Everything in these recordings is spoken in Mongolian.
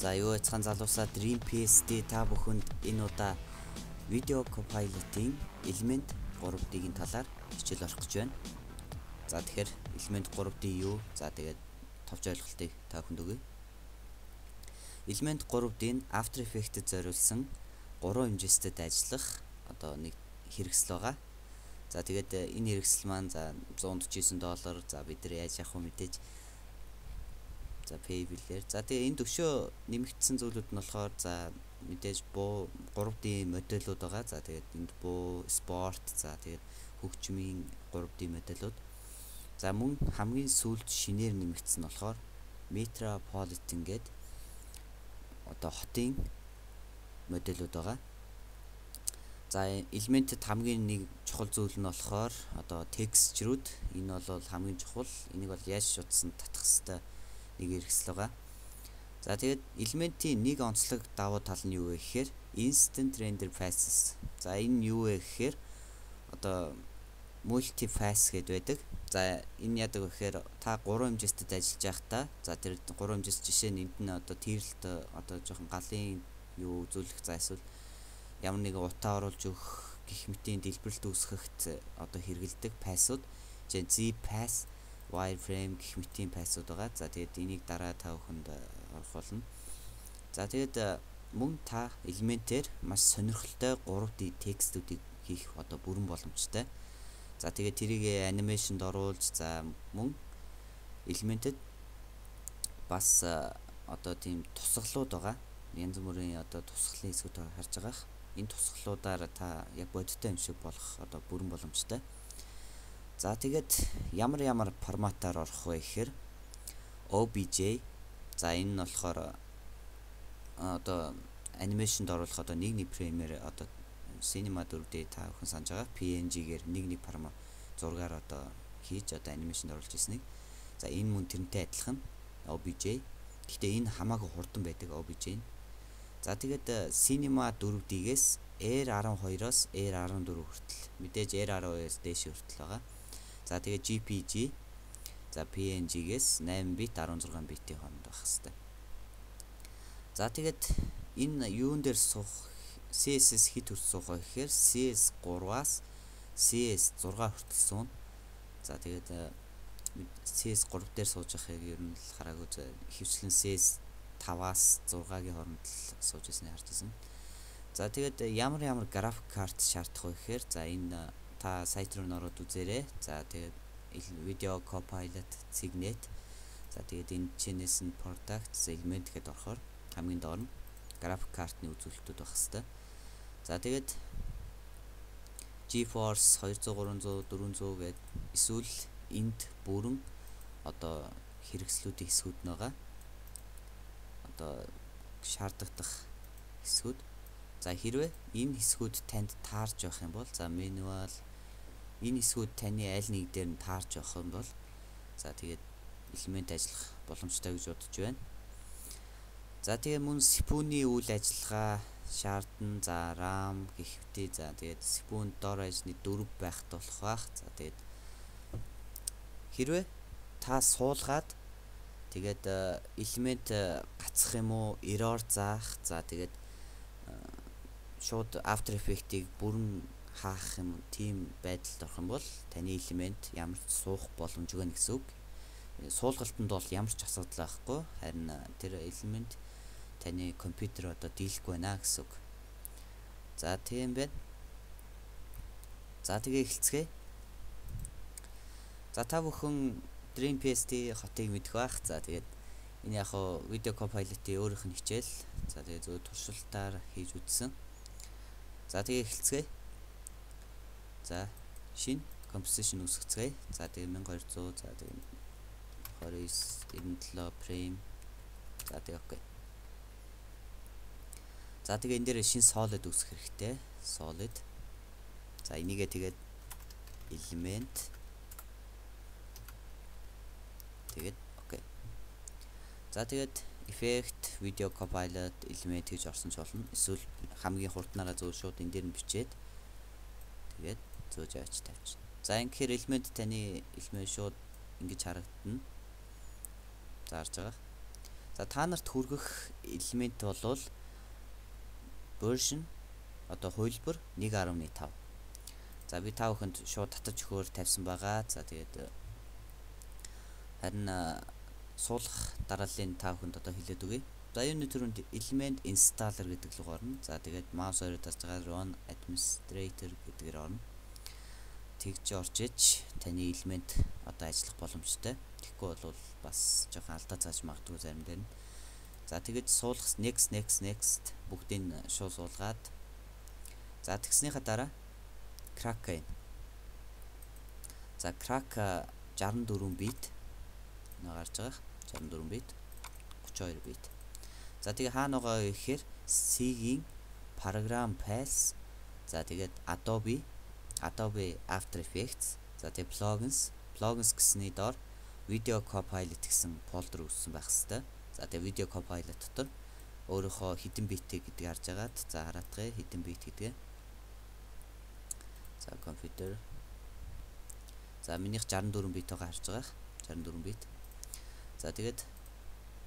За юу яцхан залуусаа Dream PSD та бүхэнд энэ удаа видео Copilot-ийн Element 3D-ийн талаар хичээл орох гэж байна. За тэгэхээр Element 3D юу? За тэгээд товч ойлголтыг та бүхэнд өгье. Element 3D-ийн After Effects-д зориулсан 3 хэмжээстэд ажиллах нэг хэрэгсэл байгаа. За тэгээд энэ хэрэгсэл маань за $149. За бид нар яаж явах вэ мэдээж. За Paybill-ээр. За тэгээ энэ төвшөө нэмэгдсэн зүйлүүд нь болохоор за мэдээж буу 3D модельуд байгаа. За тэгээд энд буу спорт, за тэгээд хөгжмийн 3D модельуд. За мөн хамгийн сүүлд шинээр нэмэгдсэн болохоор Metropolitan гэдэг хотын модельуд байгаа. За Element-д хамгийн нэг чухал зүйл нь болохоор texture-ууд. Энэ бол хамгийн чухал. Энийг бол яаж шуудсан татах хэвээр нэг хэрэгсэл байгаа. За тэгээд Element-ийн нэг онцлог давуу тал нь юу вэ гэхээр Instant Render Faces. За энэ юу вэ гэхээр multi-face гэдэг байдаг. За энэ яадаг вэ гэхээр та 3 хэмжээстэд ажиллаж байхдаа за тэр 3 хэмжээс жишээ нь энд нь тэрэлт жоохон галын юу үзүүлэх за эсвэл ямар нэгэн утаа оруулж өгөх гэх мэтийн дэлбэрэлт үүсгэхэд хэрэгэлдэг пассууд. Жишээ нь Z-Pass, wireframe гэх мэтийн пассууд байгаа. За тэгээд энийг дараа та бүхэнд орох болно. За тэгээд мөн та Element-ээр маш сонирхолтой 3D текстүүдийг хийх бүрэн боломжтой. За тэгээд тэрийг анимашнд оруулж за мөн Element-д бас тийм тусгалууд байгаа. Янз бүрийн тусгалын хэсгүүд харж байгаа. Энэ тусгалуудаар та яг бодиттой юм шиг болох бүрэн боломжтой. За тэгээд ямар форматаар орох вэ гэхээр OBJ. За энэ нь болохоор анимашнд оруулах нэг фреймээр Cinema 4D та бүхэн санаж байгаа. PNG-гээр нэг формат зургаар хийж анимашнд оруулж ирснийг. За энэ мөн тэрнтэй адилхан OBJ. Гэхдээ энэ хамаагүй хурдан байдаг OBJ нь. За тэгээд Cinema 4D-гээс Air 12-оос Air 14 хүртэл. Мэдээж Air 12-оос дээш хүртэл байгаа. За тэгээд JPG за PNG-гээс 8 бит 16 битийн хооронд байх хэвээр. За тэгээд энэ юун дээр суух CSS хэд хүртэл суух вэ гэхээр CS3-аас CS6 хүртэл суун. За тэгээд CS3 дээр сууж байхыг ер нь хараагүй хөвчлэн CS5-аас 6-гийн хооронд сууж ирснийг харж байна. За тэгээд ямар график карт шаардах вэ гэхээр за энэ та сайт руу ороод үзээрэй. За тэгээд видео Copilot Signet. За тэгээд энэ чинээс нь Products Element гэдээ орохоор хамгийн доор нь график картны үзүүлэлтүүд байх хэвээр. За тэгээд GeForce 200, 300, 400 гээд эсвэл энд бүрэн хэрэгслүүдийн хэсгүүд байгаа. Шаарддаг хэсгүүд. За хэрвээ энэ хэсгүүд танд таарч байх юм бол за manual энэ хэсгүүд таны аль нэг дээр нь таарч байх юм бол за тэгээд Element ажиллах боломжтой гэж бодож байна. За тэгээд мөн Spoon-ийн үйл ажиллагаа шаардна. За RAM гэх мэт за тэгээд Spoon дор ажны 4 байх болох бах. За тэгээд хэрвээ та суулгаад тэгээд Element гацах юм уу, error заах. За тэгээд шууд After Effects-ийг бүрэн хаах юм тийм байдалд орох юм бол таны Element ямар ч суух боломжгүй гэсэн үг. Суулгалтанд бол ямар ч асуудал байхгүй. Харин тэр Element таны компьютер дийлэхгүй байна гэсэн үг. За тийм байна. За тэгээ эхэлцгээе. За та бүхэн Dream PSD хотыг мэдэх бах. За тэгээд энэ яг видео Copilot-ийн өөрийнх нь хичээл. За тэгээд зөв туршилтаар хийж үзсэн. За тэгээ эхэлцгээе. За шинэ composition үүсгэцгээе. За тэгээд 1200 за тэгээд 2997 frame. За тэгээд окей. За тэгээ энэ дээр шинэ solid үүсгэх хэрэгтэй. Solid. За энийгээ тэгээд Element тэгээд окей. За тэгээд Effect, Video Copilot, Element гэж орсон ч болно. Эсвэл хамгийн хурднаараа зөв шууд энэ дээр нь бичээд тэгээд зөөж авч тавьчихна. За ингэхээр Element таны Element шууд ингэж харагдана. За харж байгаа. За та нарт хүргэх элемент бол version одоо хувилбар 1.5. За би та бүхэнд шууд татаж өгөхөөр тавьсан байгаа. За тэгээд харин суулгах дарааллын та бүхэнд одоо хэлээд өгье. За юуны төрөнд element installer гэдэг луг орно. За тэгээд mouse хоёроо тасж байгаа run administrator гэдгээр орно. Тэгж орж иж таны элемент одоо ажиллах боломжтой. Тэгэхгүй бол бас жоохон алдаа зааж магадгүй заримдаа нь. За тэгээд суулгах next бүгдийг шууд суулгаад. За тэгснийхаа дараа crack юм. За crack 64 бит гарч байгаа. 64 бит 32 бит. За тэгээ хаана байгаа гэхээр C-ийн program files. За тэгээд Adobe After Effects. За тэгээ plugins гэсний доор Video Copilot гэсэн фолдер үүссэн байх хэвээр. За тэгээ Video Copilot дотор өөрийнхөө hidden bit гэдгийг харж агаад за хараадгая hidden bit гэдгээ. За компьютер. За минийх 64 бит байгаа харж байгаа. 64 бит. За тэгээд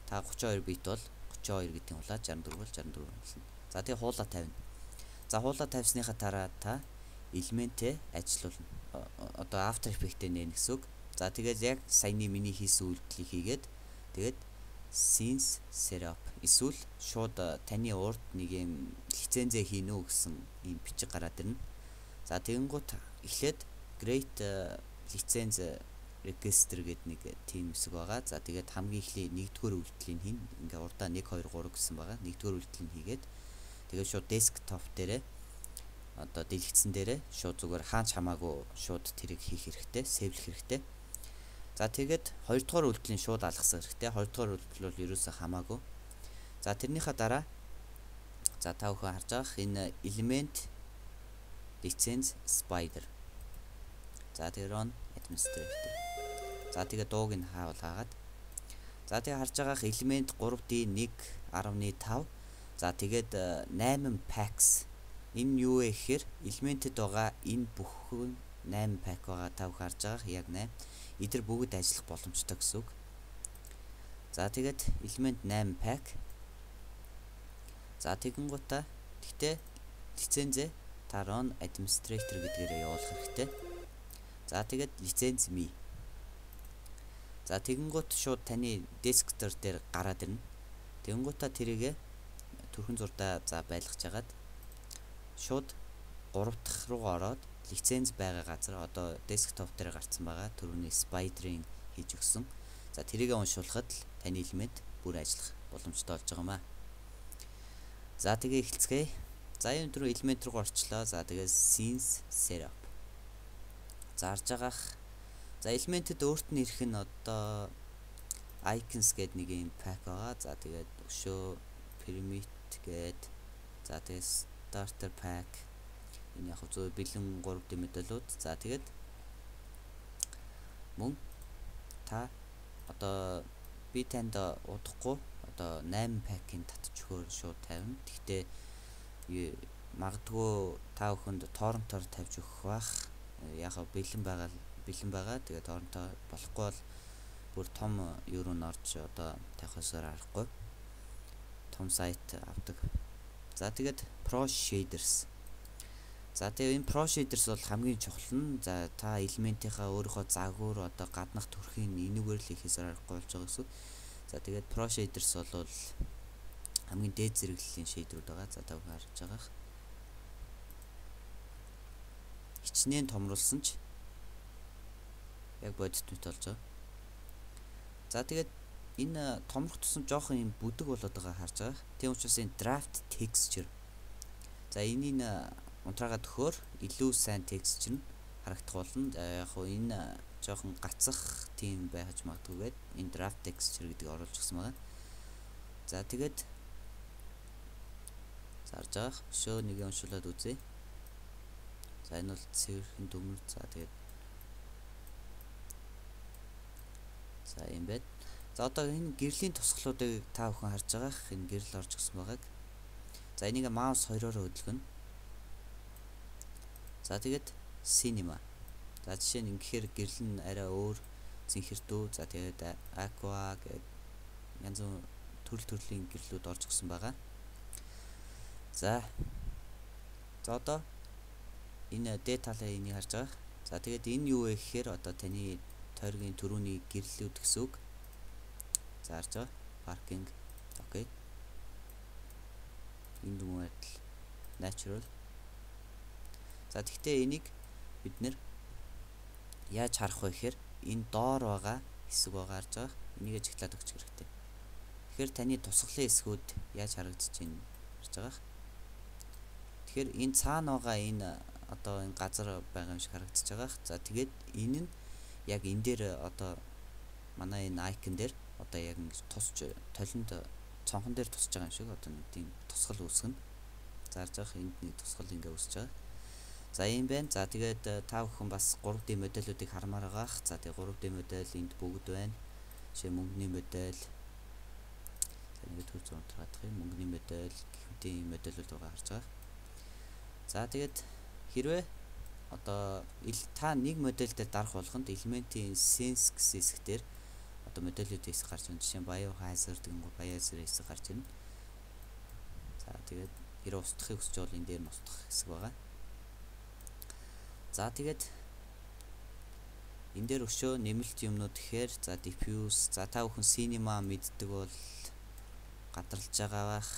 та 32 бит бол 32 гэдгийг улаад 64 бол 64 болно. За тэгээ хуулаа тавина. За хуулаа тавьсныхаа дараа та элементээ ажилуулна. Одоо After Effects-тэй нээн гэсэн үг. За тэгээд яг саяны миний хийсэн үйлдэлийг хийгээд тэгээд Scenes Setup эсвэл шууд таны урд нэг юм лицензээ хийнэ үү гэсэн ийм бичиг гараад ирнэ. За тэгэнгუთ эхлээд Great License Register гэдэг нэг тийм хэсэг байгаа. За тэгээд хамгийн эхлээд нэгдүгээр үйлдэлийг хийн. Ингээ урдаа 1 2 3 гэсэн байгаа. Нэгдүгээр үйлдэлийг хийгээд тэгээд шууд desktop дээрээ одоо дэлгэцэн дээрээ шууд зүгээр хаач хамаагүй шууд тэрийг хийх хэрэгтэй, сейвлэх хэрэгтэй. За тэгээд хоёрдугаар үйлдэлийн шууд алгасан хэрэгтэй. Хоёрдугаар үйлдэл бол ерөөсөө хамаагүй. За тэрнийхээ дараа за та бүхэн харж байгаа энэ element license spider. За тэгээд run administrator. За тэгээд дууг нь хаавал хаагаад. За тэгээд харж байгаа element 3D1.5. За тэгээд 8 packs. Энэ юу вэ гэхээр элементэд байгаа энэ бүхэн 8 pack байгаа та бүхэн харж байгаа яг 8. Эдгээр бүгд ажиллах боломжтой гэсэн үг. За тэгээд element 8 pack. За тэгэнгუутаа гэхдээ лицензээ та run administrator гэдгээрээ явуулах хэрэгтэй. За тэгээд лиценз me. За тэгэнгუут шууд таны десктор дээр гараад ирнэ. Тэгэнгуутаа тэрийгэ төрхөн зурдаа за байлгаж хагаад шууд 3 дахь руу ороод лиценз байгаа газар одоо десктоп дээр гарцсан байгаа түрүүний spider-ing хийж өгсөн. За тэрийгэ уншуулхад л таны элемент бүр ажиллах боломжтой болж байгаа юм аа. За тэгээ эхэлцгээе. За энэ түрүү элемент руу орчлоо. За тэгээ scenes setup. За харж байгаах. За элементэд өөрт нь ирэх нь одоо icons гэдэг нэг юм pack байгаа. За тэгээд өшөө pyramid гээд за тэгээ starter pack энэ яг зөв бэлэн 3D медалууд. За тэгээд мөн та одоо би танд удахгүй одоо 8 pack-ийн татж өгөхөөр шууд тавина. Гэхдээ магадгүй та бүхэнд торрентоор тавьж өгөх бах. Яг бэлэн байгаа. Тэгээд торрентоор болохгүй бол бүр том еврон орж одоо тавихсаар аргагүй. Том сайт авдаг. За тэгээд Pro Shaders. За тэгээд энэ Pro Shaders бол хамгийн чухал нь. За та элементийнхаа өөрийнхөө загвар одоо гаднах төрхийн энүүгээр л хийхээсээр аргагүй болж байгаа гэсэн. За тэгээд Pro Shaders бол хамгийн дээд зэрэглэлийн шейдерүүд байгаа. За та бүхэн харж байгаа. Хичнээн томруулсан ч яг бодит мэт болж байгаа. За тэгээд энэ томрох тусам жоохон юм бүдэг болоод байгаа харж байгаа. Тийм учраас энэ draft texture. За энийг унтраагаа төхөөр илүү сайн texture нь харагдах болно. Яг хөө энэ жоохон гацах тийм байж магадгүйгээд энэ draft texture гэдгийг оруулж гисэн байгаа. За тэгээд зарж байгаа. Өшөө нэг уншуулад үзье. За энэ бол цэвэрхэн дүмэр. За тэгээд за юм байна. За одоо энэ гэрлийн тусгалуудыг та бүхэн харж байгаа. Энэ гэрэл орж гисэн байгааг. За энийг маус хоёроор хөдөлгөнө. За тэгээд cinema. За жишээ нь ингэхээр гэрэл нь арай өөр зинхэрдүү. За тэгээд aqua гэдэг янз бүр төрөл төрлийн гэрлүүд орж ирсэн байгаа. За одоо энэ дээд талаа энийг харж байгаа. За тэгээд энэ юу вэ гэхээр одоо таны тойргийн төрөүний гэрлүүд гэсэн үг. За харж байгаа. Parking. Окей. Энд мөдл natural. За тэгтээ энийг бид нэр яаж харах вэ гэхээр энэ доор байгаа хэсэг байгаа харж байгаа. Энийг ажиглаад өгчих хэрэгтэй. Тэгэхээр таны тусгалын хэсгүүд яаж харагдаж байна харж байгаа. Тэгэхээр энэ цаана байгаа энэ одоо энэ газар байгаа юм шиг харагдаж байгаа. За тэгээд энэ нь яг энэ дээр одоо манай энэ icon дээр одоо яг ингэж тусч толинд цонхон дээр тусч байгаа юм шиг одоо нэг тийм тусгал үүсгэнэ. За харж байгаа энд нэг тусгал ингээ үүсэж байгаа. За юм байна. За тэгээд та бүхэн бас 3D модельүүдийг хармаар байгаа. За тэгээд 3D модель энд бүгд байна. Жишээ мөнгөний модель. За нэг төр зураг гаргах юм. Мөнгөний модель, гихмтийн модельүүд байгаа харж байгаа. За тэгээд хэрвээ одоо та нэг модель дээр дарах болгонд элементийн sense гэсэн хэсэг дээр одоо модельүүд хэсэг гарч ирнэ. Жишээ нь biohazard гэнгүй biohazard хэсэг гарч ирнэ. За тэгээд хэрэг устгахыг хүсч бол энэ дээр нь устгах хэсэг байгаа. За тэгээд энэ дээр өшөө нэмэлт юмнууд гэхээр за diffuse, за та бүхэн cinema мэддэг бол гадарлаж байгаа байх.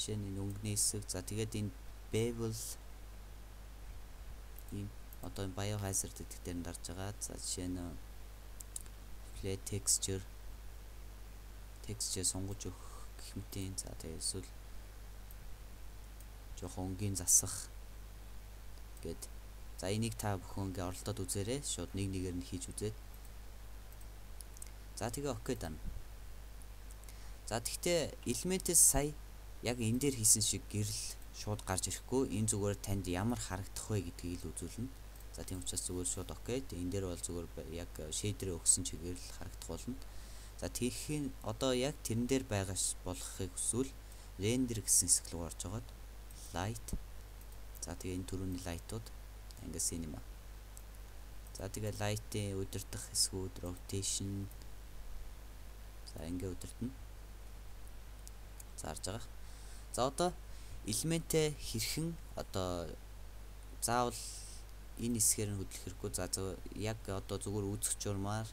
Жишээ нь өнгөний хэсэг. За тэгээд энэ bevel ийм одоо biohazard гэдэг дээр нь дарж байгаа. За жишээ нь flat texture сунгаж өгөх гэх мэтийн. За тэгээд эсвэл жоохон өнгийн засах гэд. За энийг та бүхэн ингээ оролдоод үзээрэй. Шууд нэг нэгээр нь хийж үзээд. За тэгээ окей даа. За тэгтээ элементээс сая яг энэ дээр хийсэн шиг гэрэл шууд гарч ирэхгүй. Энэ зүгээр танд ямар харагдах вэ гэдгийг л үзүүлнэ. За тийм учраас зүгээр шууд окей. Энэ дээр бол зүгээр яг шейдер өгсөн чигээр л харагдах болно. За тийхийн одоо яг тэрэн дээр байгаа болохыг хүсвэл render гэсэн хэсэг рүү орж агаад light. За тэгээ энэ түрүүний лайтууд ингээ cinema. За тэгээ лайтын удирдах хэсгүүд rotation. За ингээ удирдана. За харж байгаа. За одоо элементээ хэрхэн одоо заавал энэ хэсгээр нь хөдлөх хэрэггүй. За яг одоо зүгээр үзэх журмаар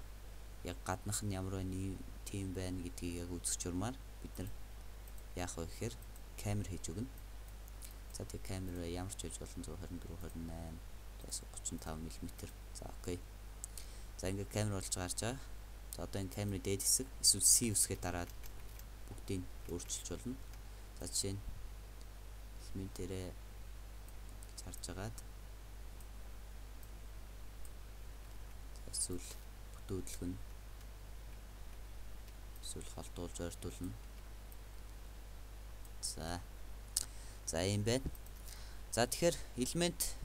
яг гаднах нь ямар байна тийм байна гэдгийг яг үзэх журмаар бид нар яах вэ гэхээр камер хийж өгнө. За тэгээ камер ямар ч байж болно 124 28 35 мм. За окей. За ингээ камер болж гарч байгаа. За одоо энэ камерын дээд хэсэг эсвэл C үсгээ дараад бүгдийг өөрчилж болно. За жишээ нь элементээрээ харж агаад эсвэл бүтээдлгэн эсвэл холдуулж ойртуулна. За юм байна. За тэгэхээр элемент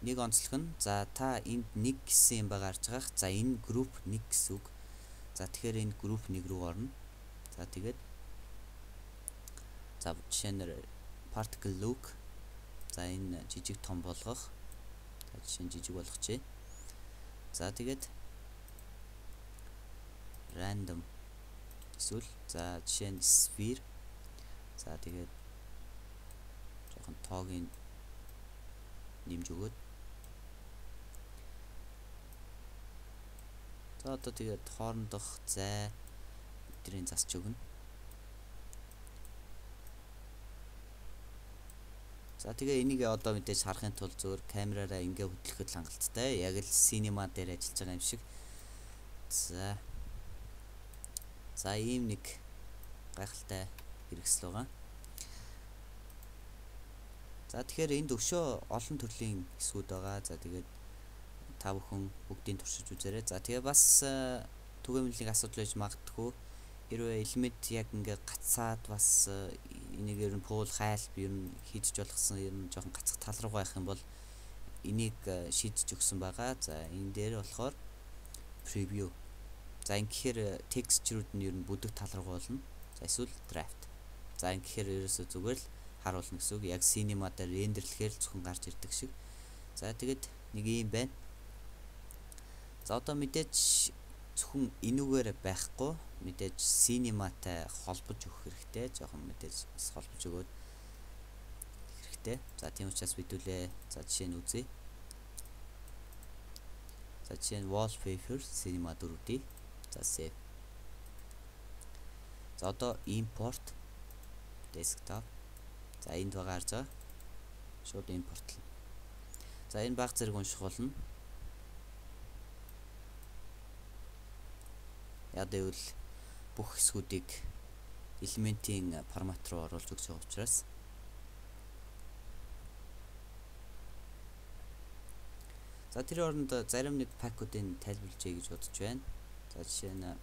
нэг онцлог нь за та энд нэг гэсэн юм байгаа харж байгаа. За энэ групп нэг гэсэн үг. За тэгэхээр энэ групп нэг рүү орно. За тэгээд за жишээ нь particle look. За энэ жижиг том болгох. За жишээ нь жижиг болгочихъя. За тэгээд random эсвэл за жишээ нь sphere. За тэгээд жоохон тоогийн нэмж өгөөд. За одоо тэгээд хоорондох зай эдрийн засч өгнө. За тэгээ энийг одоо мэдээж харахын тулд зөвөр камераараа ингээ хөдлөхөд хангалттай. Яг л cinema дээр ажиллаж байгаа юм шиг. За ийм нэг гайхалтай хэрэгсэл байгаа. За тэгэхээр энд өшөө олон төрлийн хэсгүүд байгаа. За тэгээд та бүхэн бүгдийг туршиж үзээрэй. За тэгээ бас түгээмжлэг асуудал байж магадгүй. Хэрвээ элемент яг ингээ гацаад бас энийг ер нь пул хайлт ер нь хийж болгосон ер нь жоохон гацх тал руу байх юм бол энийг шийдэж өгсөн байгаа. За энэ дээр болохоор preview. За ингэхээр texture-ууд нь ер нь бүдэг тал руу болно. За эсвэл draft. За ингэхээр ерөөсөө зүгээр л харуулна гэсэн үг. Яг cinema дээр рендерлэхээр зөвхөн гарч ирдэг шиг. За тэгээд нэг юм байна. За одоо мэдээж зөвхөн энүүгээр байхгүй. мэдээж cinemaтай холбож өгөх хэрэгтэй. Жохон мэдээж бас холбож өгөөд хэрэгтэй. За тийм учраас бидүүлээ. За жишээ нь үзье. За жишээ нь wallpaper cinema 4D. За save. За одоо import desktop. За энд байгаа харж байгаа. Шууд импортлно. За энэ баг зэрэг унших болно. Яг гэвэл бүх хэсгүүдийг элементийн формат руу оруулж өгч байгаа учраас за тэр оронд зарим нэг пакуудыг тайлбарлажээ гэж бодож байна. За жишээ нь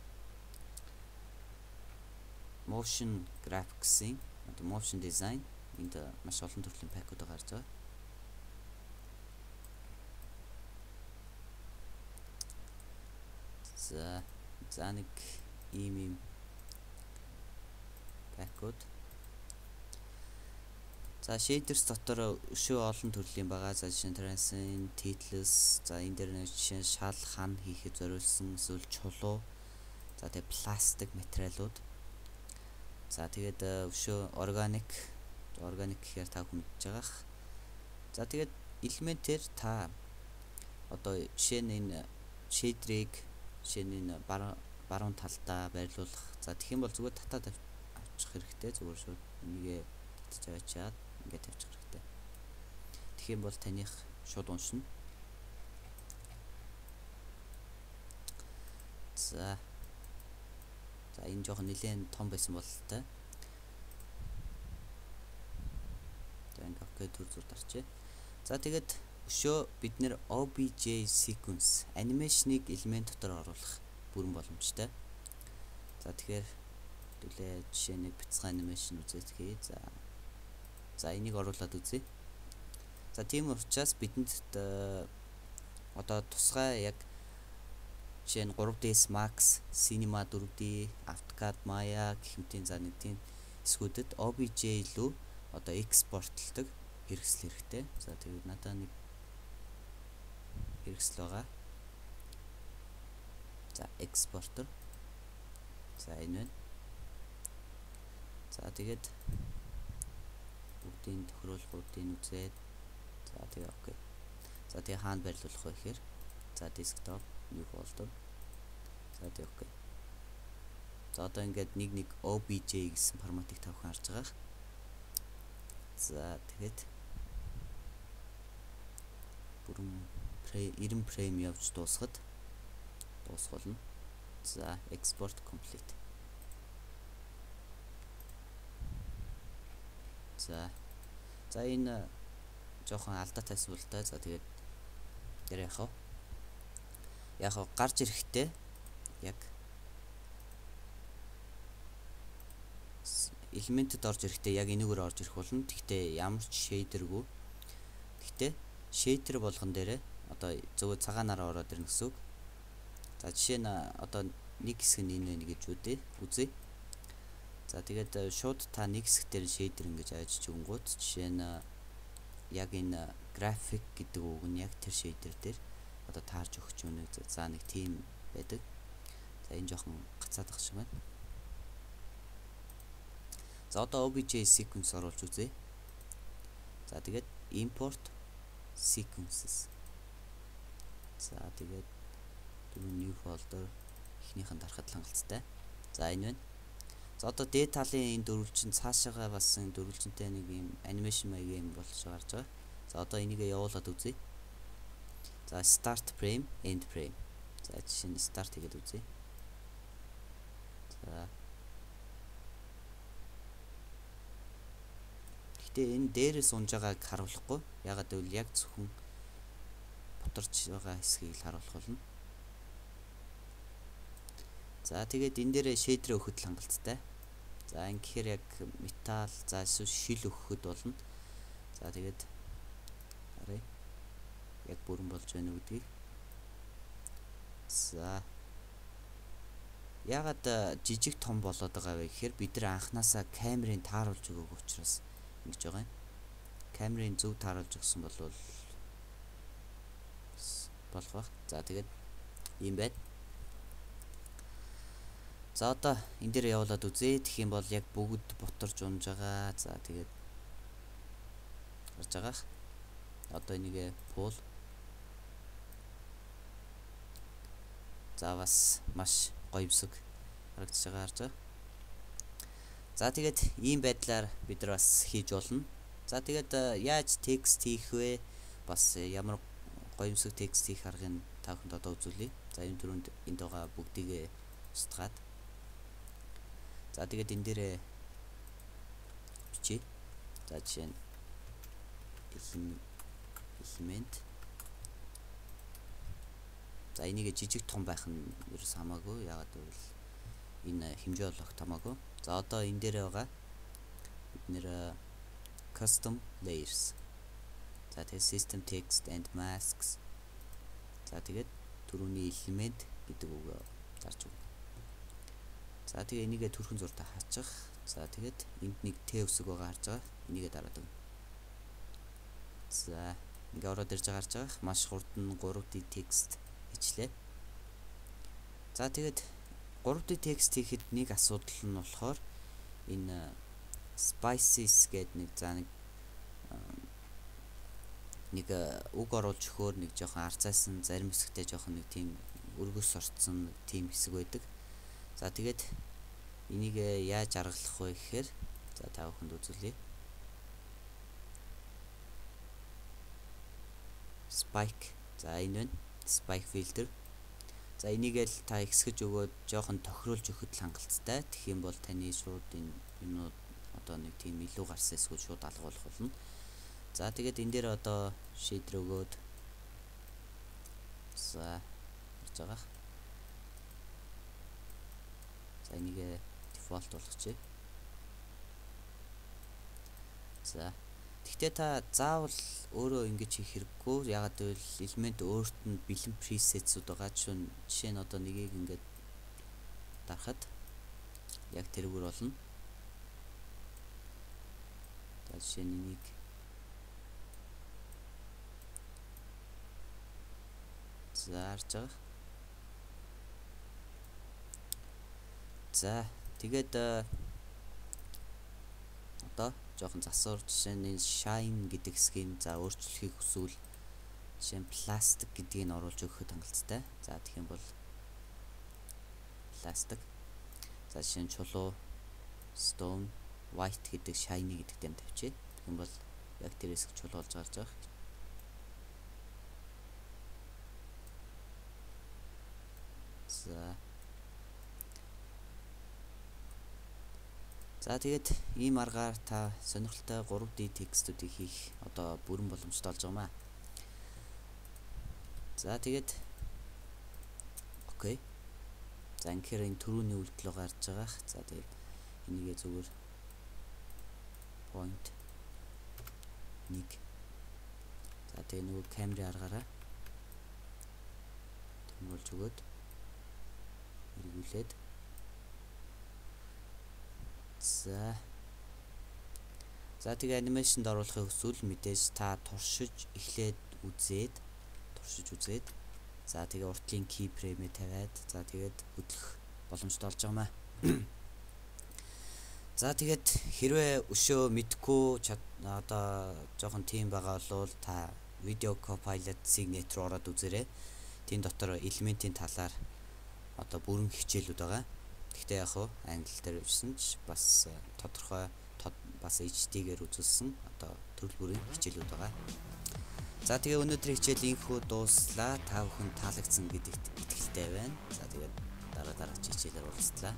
motion graphics-ийн motion design энд маш олон төрлийн пакууд гарч байгаа. За нэг ийм пакууд. За shaders дотор өшөө олон төрлийн байгаа. За жишээ нь transient, titless, за энэ дээр нэг жишээ нь шал хан хийхэд зориулсан эсвэл чулуу. За тэгээ пластик материалууд. За тэгээд өшөө organic гэхээр та бүхэн мэдж байгаах. За тэгээд элементээр та одоо жишээ нь энэ shader-ыг жишээ нь энэ баруун талдаа байрлуулах. За тэгэх юм бол зүгээр татаад авчих хэрэгтэй. Зүгээр шууд энийг татж аваачаад ингээд тавьчих хэрэгтэй. Тэгэх юм бол таних шууд уншина. За энэ жоохон нэлээд том байсан бололтой. За ингээд окей төр зур дарчээ. За тэгээд өшөө бид нэр OBJ sequence анимашныг элемент дотор оруулах бүрэн боломжтой. За тэгэхээр хэвлээ жишээ нэг бяцхан анимашн үзээд хий. За энийг оруулаад үзье. За тийм учраас бидэнд одоо тусгай яг жишээ нь 3ds Max, Cinema 4D, AutoCAD, Maya гэх мэтийн за нэг тийм эсгүүдэд OBJ илүү одоо экспортлдог хэрэгсэл хэрэгтэй. За тэгээд надаа нэг хэрэгсэл байгаа. За экспортер. За энэ байна. За тэгээд бүгдийн тохируулгуудыг үзээд за тэгээ окей. За тэгээ хаана байрлуулах вэ гэхээр за desktop, new folder. За тэгээ окей. За одоо ингээд нэг OBJ гэсэн форматыг та бүхэн харж байгаа. За тэгээд бүрэн 90 фрейм явж дуусгуулна. За export complete. За энэ жоохон алдаатай эсвэл та. За тэгээд дээр яг гарч ирэхтэй яг элементэд орж ирэхтэй яг энэгээр орж ирэх болно. Гэхдээ ямар ч шейдергүй. Гэхдээ шейдер болгон дээрээ одоо зөвхөн цагаанаараа ороод ирнэ гэсэн үг. За жишээ нь одоо нэг хэсэг нь энэ гэж үзье. За тэгээд шууд та нэг хэсэг дээр шейдер ингэж ажиж өгөнгүүт жишээ нь яг энэ график гэдэг үг нь яг тэр шейдер дээр одоо таарч өгч үнэ. За нэг тийм байдаг. За энэ жоохон гацаад ах шиг байна. За одоо OBJ sequence оруулж үзье. За тэгээд import sequences. За тэгээд new folder эхнийх нь дарахад хангалттай. За энэ байна. За одоо дээд талын энэ дөрвөлжин цаашаага бас энэ дөрвөлжинтэй нэг юм анимашн маягийн юм болж гарч байгаа. За одоо энийг явуулаад үзье. За start frame, end frame. За жишээ нь start хийгээд үзье. За гэхдээ энэ дээрээс унж байгааг харуулахгүй. Ягаад гэвэл яг зөвхөн бутарч байгаа хэсгийг л харуулах болно. За тэгээд энэ дээр шейдер өгөхөд л хангалттай. За энэ гэхээр яг металл, за эсвэл шил өгөхөд болно. За тэгээд харъя. Яг бүрэн болж байна уу гэдгийг. За ягаад жижиг том болоод байгаа вэ гэхээр бид нар анханасаа камерын тааруулж өгөөг учраас ингэж байгаа юм. Камерын зөв тааруулж өгсөн бол болох баг. За тэгээд ийм байна. За одоо энэ дээр явуулаад үзье. Тэгэх юм бол яг бүгд бутарч унж байгаа. За тэгээд гарч байгаа. Одоо энийг пул. За бас маш гоё юмсэг харагдаж байгаа харж байгаа. За тэгээд ийм байдлаар бид нар бас хийж болно. За тэгээд яаж текст хийх вэ? Бас ямар гоё юмсэг текст хийх аргыг та бүхэнд одоо үзүүлье. За энэ түрүүнд энд байгаа бүгдийг устгаад. За тэгээд энэ дээр бичиж. За жишээ нь элемент. За энийг жижиг том байх нь ерөөс хамаагүй. Яагаад гэвэл энэ хэмжээ болох хамаагүй. За одоо энэ дээр байгаа бид нэр custom layers. За тэгээд system text and masks. За тэгээд түрүүний элемент гэдэг үг зарж өгнө. За тэгээ энийгээ төрхөн зуртаа хаачих. За тэгээд энд нэг Т үсэг байгаа харж байгаа. Энийгээ дараад өгнө. За ингээ ороод ирж байгаа харж байгаа. Маш хурдан 3D текст хийчлээ. За тэгээд 3D текст хийхэд нэг асуудал нь болохоор энэ spices гэдэг нэг үг оруулж өгөхөөр нэг жоохон арцаасан зарим хэсэгтээ жоохон нэг тийм өргөс орцсон тийм хэсэг байдаг. За тэгээд энийг яаж аргалах вэ гэхээр за та бүхэнд үзүүлье. Spike. За энэ байна. Spike filter. За энийг л та ихсгэж өгөөд жоохон тохируулж өгөхөд хангалттай. Тэгэх юм бол таны шууд энэ юмнууд одоо нэг тийм илүү гарсан эсвэл шууд алгуулах болно. За тэгээд энэ дээр одоо shader өгөөд за харж байгаа. За энийг дефолт болгочихъя. За тэгтээ та заавал өөрөө ингэж хийх хэрэггүй. Ягаад гэвэл элемент өөрт нь бэлэн presets-ууд байгаа. Жишээ нь одоо нэгийг ингээд дарахад яг тэрүүгээр болно. За жишээ нь энийг зарж байгаа. За тэгээд одоо жоохон засвар жишээ нь shine гэдэг хэсгийг за өөрчлөхийг хүсвэл жишээ нь plastic гэдгийг нь оруулж өгөхөд хангалттай. За тэгэх юм бол plastic. За жишээ нь чулуу stone white гэдэг shiny гэдэг дэм тавьчих. Тэгэх юм бол яг тэр хэсэг чулуу болж гарч байгаа. За тэгээд ийм аргаар та сонирхолтой 3D текстүүдийг хийх одоо бүрэн боломжтой болж байгаа маа. За тэгээд окей. За инхээр энэ түрүүний үйлдэл гарч байгаа. За тэгээд энийгээ зүгээр point 1. За тэгээд нөгөө камерын аргаараа тэмүүлж өгөөд эргүүлээд За тэгээ анимашнд оруулахыг хүсвэл мэдээж та туршиж үзээд за тэгээ уртлын keyframe-ээ тавиад за тэгээд хөдлөх боломжтой болж байгаа маа. За тэгээд хэрвээ өшөө мэдгүй одоо жоохон тийм байгаа бол та Video Copilot Signet руу ороод үзээрэй. Тийм дотор элементийн талаар одоо бүрэн хичээлүүд байгаа. Гэхдээ яг хуу англи дээр бичсэн ч бас тодорхой бас HD-гээр үзүүлсэн одоо төрөл бүрийн хичээлүүд байгаа. За тэгээ өнөөдрийн хичээл инхүү дууслаа. Та бүхэн таалагдсан гэдэгт итгэлтэй байна. За тэгээд дараагийн хичээлээр уулзлаа.